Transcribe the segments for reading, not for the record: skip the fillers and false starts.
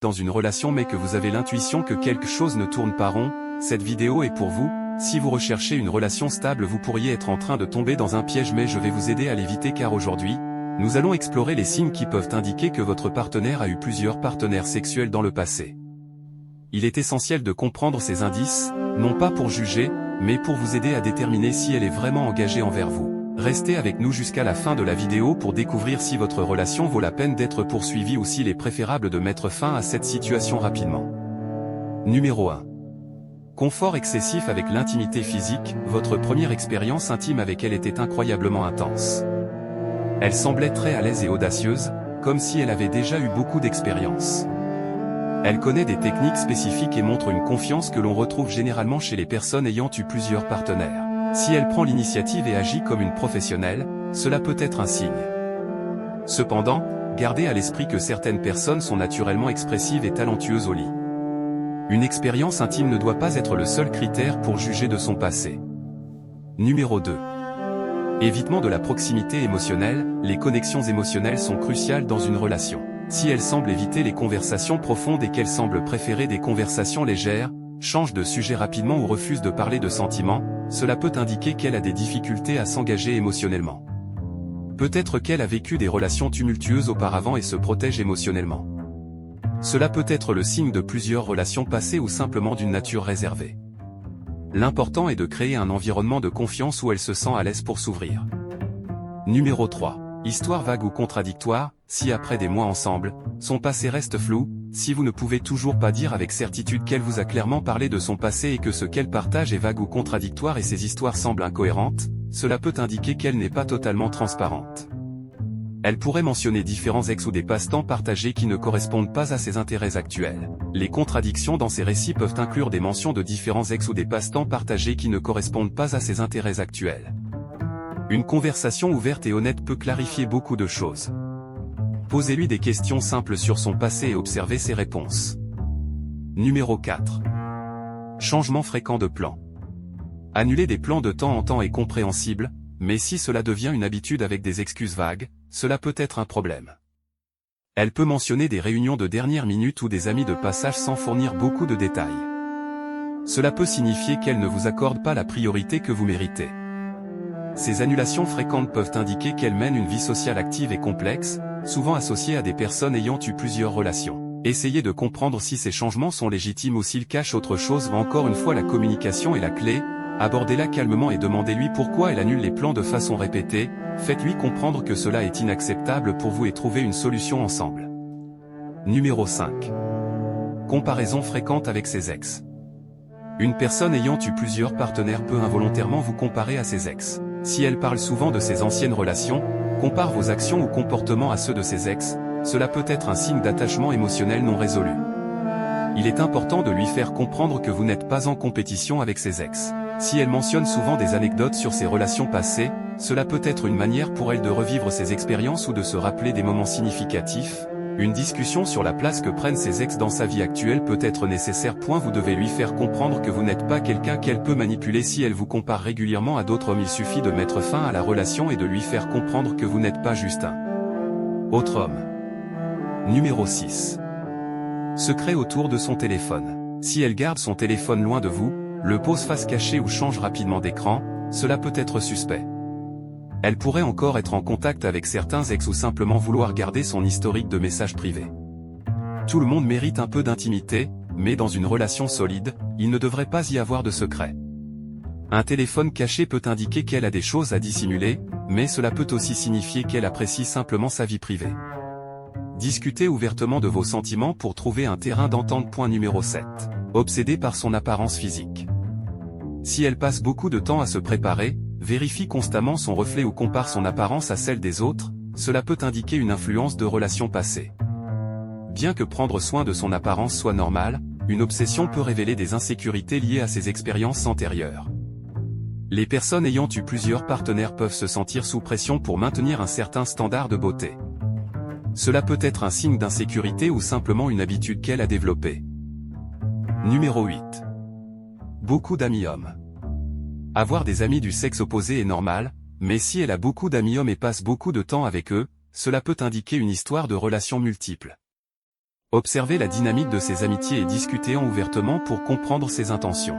dans une relation mais que vous avez l'intuition que quelque chose ne tourne pas rond, cette vidéo est pour vous. Si vous recherchez une relation stable, vous pourriez être en train de tomber dans un piège, mais je vais vous aider à l'éviter car aujourd'hui, nous allons explorer les signes qui peuvent indiquer que votre partenaire a eu plusieurs partenaires sexuels dans le passé. Il est essentiel de comprendre ces indices, non pas pour juger, mais pour vous aider à déterminer si elle est vraiment engagée envers vous. Restez avec nous jusqu'à la fin de la vidéo pour découvrir si votre relation vaut la peine d'être poursuivie ou s'il est préférable de mettre fin à cette situation rapidement. Numéro 1. Confort excessif avec l'intimité physique. Votre première expérience intime avec elle était incroyablement intense. Elle semblait très à l'aise et audacieuse, comme si elle avait déjà eu beaucoup d'expérience. Elle connaît des techniques spécifiques et montre une confiance que l'on retrouve généralement chez les personnes ayant eu plusieurs partenaires. Si elle prend l'initiative et agit comme une professionnelle, cela peut être un signe. Cependant, gardez à l'esprit que certaines personnes sont naturellement expressives et talentueuses au lit. Une expérience intime ne doit pas être le seul critère pour juger de son passé. Numéro 2. Évitement de la proximité émotionnelle. Les connexions émotionnelles sont cruciales dans une relation. Si elle semble éviter les conversations profondes et qu'elle semble préférer des conversations légères, change de sujet rapidement ou refuse de parler de sentiments, cela peut indiquer qu'elle a des difficultés à s'engager émotionnellement. Peut-être qu'elle a vécu des relations tumultueuses auparavant et se protège émotionnellement. Cela peut être le signe de plusieurs relations passées ou simplement d'une nature réservée. L'important est de créer un environnement de confiance où elle se sent à l'aise pour s'ouvrir. Numéro 3. Histoire vague ou contradictoire. Si après des mois ensemble, son passé reste flou, si vous ne pouvez toujours pas dire avec certitude qu'elle vous a clairement parlé de son passé et que ce qu'elle partage est vague ou contradictoire et ses histoires semblent incohérentes, cela peut indiquer qu'elle n'est pas totalement transparente. Elle pourrait mentionner différents ex ou des passe-temps partagés qui ne correspondent pas à ses intérêts actuels. Les contradictions dans ces récits peuvent inclure des mentions de différents ex ou des passe-temps partagés qui ne correspondent pas à ses intérêts actuels. Une conversation ouverte et honnête peut clarifier beaucoup de choses. Posez-lui des questions simples sur son passé et observez ses réponses. Numéro 4. Changement fréquent de plan. Annuler des plans de temps en temps est compréhensible, mais si cela devient une habitude avec des excuses vagues, cela peut être un problème. Elle peut mentionner des réunions de dernière minute ou des amis de passage sans fournir beaucoup de détails. Cela peut signifier qu'elle ne vous accorde pas la priorité que vous méritez. Ces annulations fréquentes peuvent indiquer qu'elle mène une vie sociale active et complexe, souvent associée à des personnes ayant eu plusieurs relations. Essayez de comprendre si ces changements sont légitimes ou s'ils cachent autre chose. Encore une fois, la communication est la clé. Abordez-la calmement et demandez-lui pourquoi elle annule les plans de façon répétée. Faites-lui comprendre que cela est inacceptable pour vous et trouvez une solution ensemble. Numéro 5. Comparaison fréquente avec ses ex. Une personne ayant eu plusieurs partenaires peut involontairement vous comparer à ses ex. Si elle parle souvent de ses anciennes relations, compare vos actions ou comportements à ceux de ses ex, cela peut être un signe d'attachement émotionnel non résolu. Il est important de lui faire comprendre que vous n'êtes pas en compétition avec ses ex. Si elle mentionne souvent des anecdotes sur ses relations passées, cela peut être une manière pour elle de revivre ses expériences ou de se rappeler des moments significatifs. Une discussion sur la place que prennent ses ex dans sa vie actuelle peut être nécessaire. Vous devez lui faire comprendre que vous n'êtes pas quelqu'un qu'elle peut manipuler. Si elle vous compare régulièrement à d'autres hommes, il suffit de mettre fin à la relation et de lui faire comprendre que vous n'êtes pas juste un autre homme. Numéro 6. Secret autour de son téléphone. Si elle garde son téléphone loin de vous, le pose face cachée ou change rapidement d'écran, cela peut être suspect. Elle pourrait encore être en contact avec certains ex ou simplement vouloir garder son historique de messages privés. Tout le monde mérite un peu d'intimité, mais dans une relation solide, il ne devrait pas y avoir de secret. Un téléphone caché peut indiquer qu'elle a des choses à dissimuler, mais cela peut aussi signifier qu'elle apprécie simplement sa vie privée. Discutez ouvertement de vos sentiments pour trouver un terrain d'entente. Numéro 7. Obsédée par son apparence physique. Si elle passe beaucoup de temps à se préparer, vérifie constamment son reflet ou compare son apparence à celle des autres, cela peut indiquer une influence de relations passées. Bien que prendre soin de son apparence soit normal, une obsession peut révéler des insécurités liées à ses expériences antérieures. Les personnes ayant eu plusieurs partenaires peuvent se sentir sous pression pour maintenir un certain standard de beauté. Cela peut être un signe d'insécurité ou simplement une habitude qu'elle a développée. Numéro 8. Beaucoup d'amis hommes. Avoir des amis du sexe opposé est normal, mais si elle a beaucoup d'amis hommes et passe beaucoup de temps avec eux, cela peut indiquer une histoire de relations multiples. Observez la dynamique de ses amitiés et discutez-en ouvertement pour comprendre ses intentions.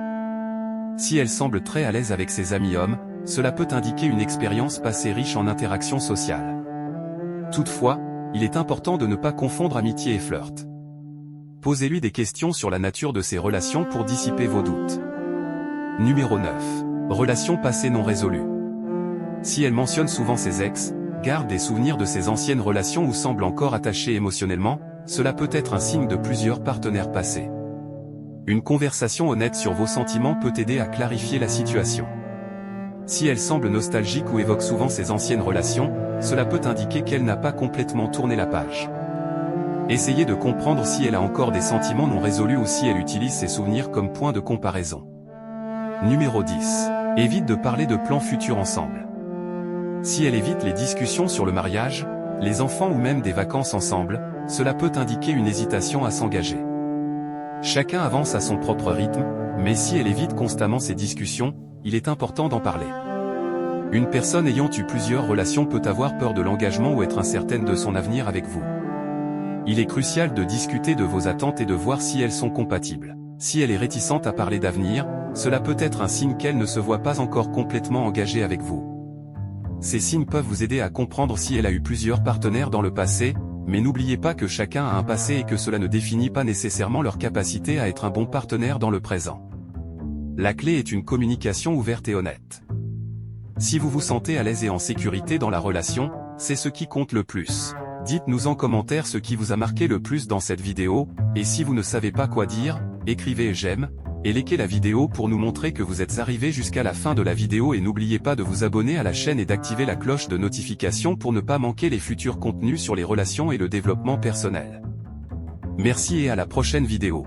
Si elle semble très à l'aise avec ses amis hommes, cela peut indiquer une expérience passée riche en interactions sociales. Toutefois, il est important de ne pas confondre amitié et flirt. Posez-lui des questions sur la nature de ses relations pour dissiper vos doutes. Numéro 9. Relations passées non résolues. Si elle mentionne souvent ses ex, garde des souvenirs de ses anciennes relations ou semble encore attachée émotionnellement, cela peut être un signe de plusieurs partenaires passés. Une conversation honnête sur vos sentiments peut aider à clarifier la situation. Si elle semble nostalgique ou évoque souvent ses anciennes relations, cela peut indiquer qu'elle n'a pas complètement tourné la page. Essayez de comprendre si elle a encore des sentiments non résolus ou si elle utilise ses souvenirs comme point de comparaison. Numéro 10. Évite de parler de plans futurs ensemble. Si elle évite les discussions sur le mariage, les enfants ou même des vacances ensemble, cela peut indiquer une hésitation à s'engager. Chacun avance à son propre rythme, mais si elle évite constamment ces discussions, il est important d'en parler. Une personne ayant eu plusieurs relations peut avoir peur de l'engagement ou être incertaine de son avenir avec vous. Il est crucial de discuter de vos attentes et de voir si elles sont compatibles. Si elle est réticente à parler d'avenir, cela peut être un signe qu'elle ne se voit pas encore complètement engagée avec vous. Ces signes peuvent vous aider à comprendre si elle a eu plusieurs partenaires dans le passé, mais n'oubliez pas que chacun a un passé et que cela ne définit pas nécessairement leur capacité à être un bon partenaire dans le présent. La clé est une communication ouverte et honnête. Si vous vous sentez à l'aise et en sécurité dans la relation, c'est ce qui compte le plus. Dites-nous en commentaire ce qui vous a marqué le plus dans cette vidéo, et si vous ne savez pas quoi dire, écrivez j'aime, et likez la vidéo pour nous montrer que vous êtes arrivé jusqu'à la fin de la vidéo et n'oubliez pas de vous abonner à la chaîne et d'activer la cloche de notification pour ne pas manquer les futurs contenus sur les relations et le développement personnel. Merci et à la prochaine vidéo.